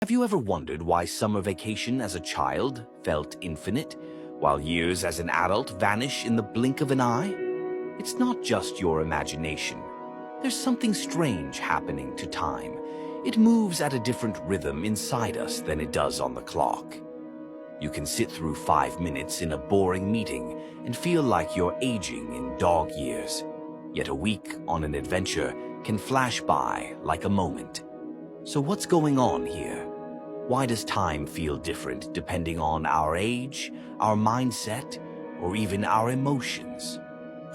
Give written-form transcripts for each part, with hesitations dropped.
Have you ever wondered why summer vacation as a child felt infinite, while years as an adult vanish in the blink of an eye? It's not just your imagination. There's something strange happening to time. It moves at a different rhythm inside us than it does on the clock. You can sit through 5 minutes in a boring meeting and feel like you're aging in dog years. Yet a week on an adventure can flash by like a moment. So what's going on here? Why does time feel different depending on our age, our mindset, or even our emotions?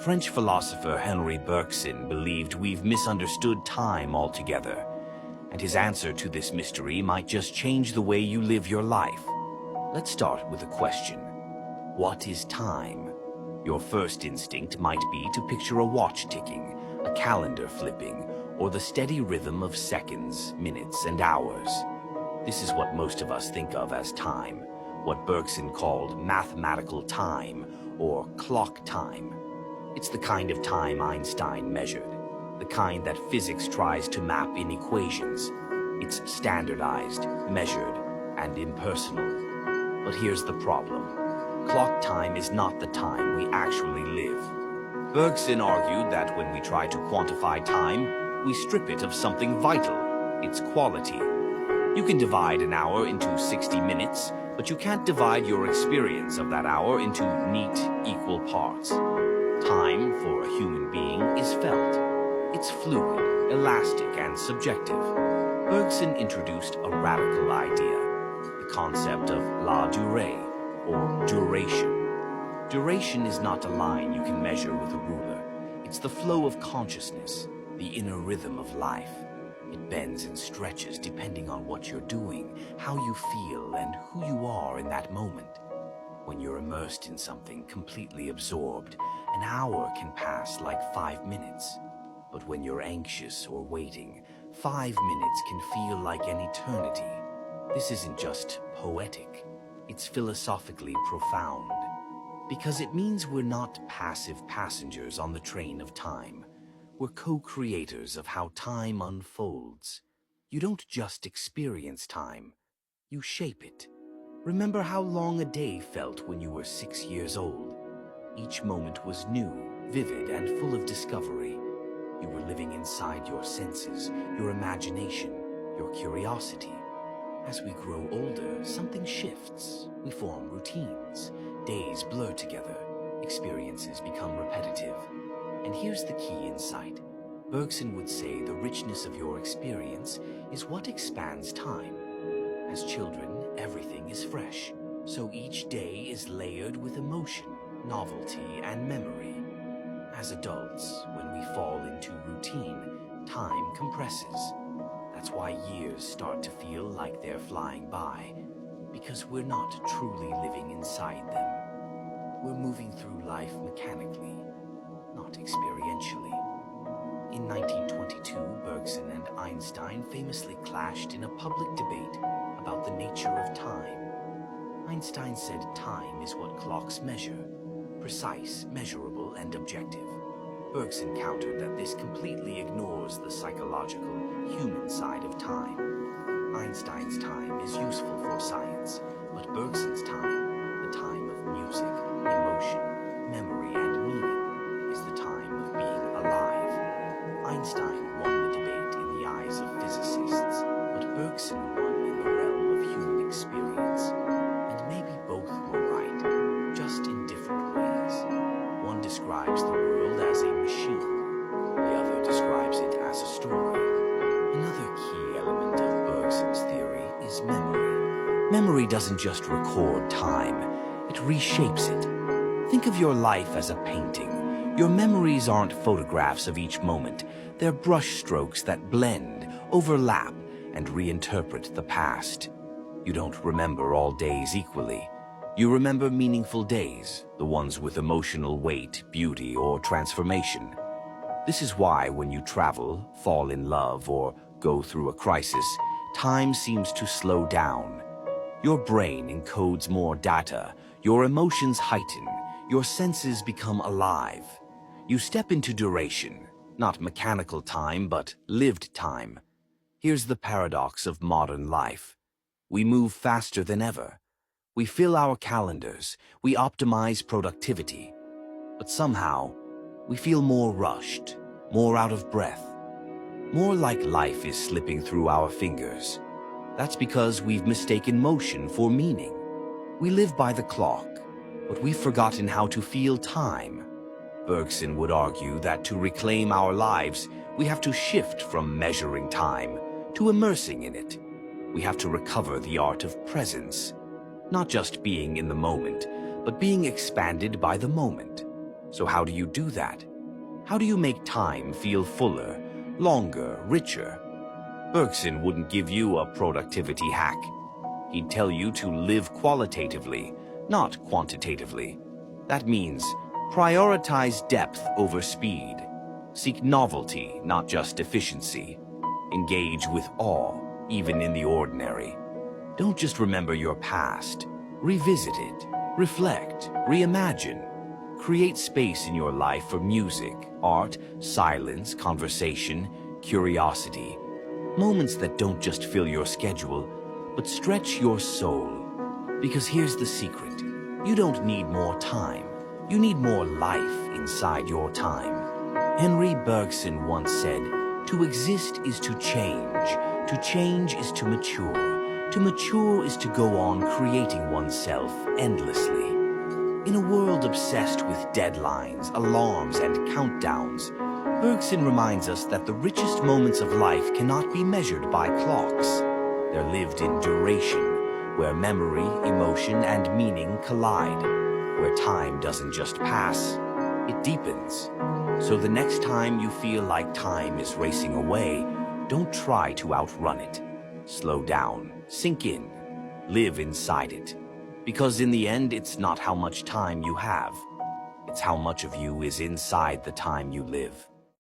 French philosopher Henri Bergson believed we've misunderstood time altogether, and his answer to this mystery might just change the way you live your life. Let's start with a question. What is time? Your first instinct might be to picture a watch ticking, a calendar flipping, or the steady rhythm of seconds, minutes, and hours. This is what most of us think of as time, what Bergson called mathematical time, or clock time. It's the kind of time Einstein measured, the kind that physics tries to map in equations. It's standardized, measured, and impersonal. But here's the problem. Clock time is not the time we actually live. Bergson argued that when we try to quantify time, we strip it of something vital, its quality. You can divide an hour into 60 minutes, but you can't divide your experience of that hour into neat, equal parts. Time, for a human being, is felt. It's fluid, elastic, and subjective. Bergson introduced a radical idea, the concept of la durée, or duration. Duration is not a line you can measure with a ruler. It's the flow of consciousness, the inner rhythm of life. It bends and stretches depending on what you're doing, how you feel, and who you are in that moment. When you're immersed in something, completely absorbed, an hour can pass like 5 minutes. But when you're anxious or waiting, 5 minutes can feel like an eternity. This isn't just poetic, it's philosophically profound. Because it means we're not passive passengers on the train of time. We're co-creators of how time unfolds. You don't just experience time, you shape it. Remember how long a day felt when you were 6 years old? Each moment was new, vivid, and full of discovery. You were living inside your senses, your imagination, your curiosity. As we grow older, something shifts. We form routines. Days blur together. Experiences become repetitive. And here's the key insight. Bergson would say the richness of your experience is what expands time. As children, everything is fresh, so each day is layered with emotion, novelty, and memory. As adults, when we fall into routine, time compresses. That's why years start to feel like they're flying by, because we're not truly living inside them. We're moving through life mechanically, not experientially. In 1922, Bergson and Einstein famously clashed in a public debate about the nature of time. Einstein said time is what clocks measure, precise, measurable, and objective. Bergson countered that this completely ignores the psychological, human side of time. Einstein's time is useful for science, but Bergson's time, the time of music, emotion, memory, and meaning, is the time of being alive. Einstein won the debate in the eyes of physicists, but Bergson won in the realm of human experience. And maybe both were right, just in different ways. One describes the world as a machine, the other describes it as a story. Another key element of Bergson's theory is memory. Memory doesn't just record time, it reshapes it. Think of your life as a painting. Your memories aren't photographs of each moment. They're brushstrokes that blend, overlap, and reinterpret the past. You don't remember all days equally. You remember meaningful days, the ones with emotional weight, beauty, or transformation. This is why when you travel, fall in love, or go through a crisis, time seems to slow down. Your brain encodes more data, your emotions heighten, your senses become alive. You step into duration, not mechanical time, but lived time. Here's the paradox of modern life. We move faster than ever. We fill our calendars. We optimize productivity. But somehow, we feel more rushed, more out of breath, more like life is slipping through our fingers. That's because we've mistaken motion for meaning. We live by the clock, but we've forgotten how to feel time. Bergson would argue that to reclaim our lives, we have to shift from measuring time to immersing in it. We have to recover the art of presence, not just being in the moment, but being expanded by the moment. So how do you do that? How do you make time feel fuller, longer, richer? Bergson wouldn't give you a productivity hack. He'd tell you to live qualitatively, not quantitatively. That means prioritize depth over speed. Seek novelty, not just efficiency. Engage with awe, even in the ordinary. Don't just remember your past. Revisit it. Reflect. Reimagine. Create space in your life for music, art, silence, conversation, curiosity. Moments that don't just fill your schedule, but stretch your soul. Because here's the secret. You don't need more time. You need more life inside your time. Henry Bergson once said, "To exist is to change. To change is to mature. To mature is to go on creating oneself endlessly." In a world obsessed with deadlines, alarms, and countdowns, Bergson reminds us that the richest moments of life cannot be measured by clocks. They're lived in duration, where memory, emotion, and meaning collide, where time doesn't just pass, it deepens. So the next time you feel like time is racing away, don't try to outrun it. Slow down, sink in, live inside it. Because in the end, it's not how much time you have, it's how much of you is inside the time you live.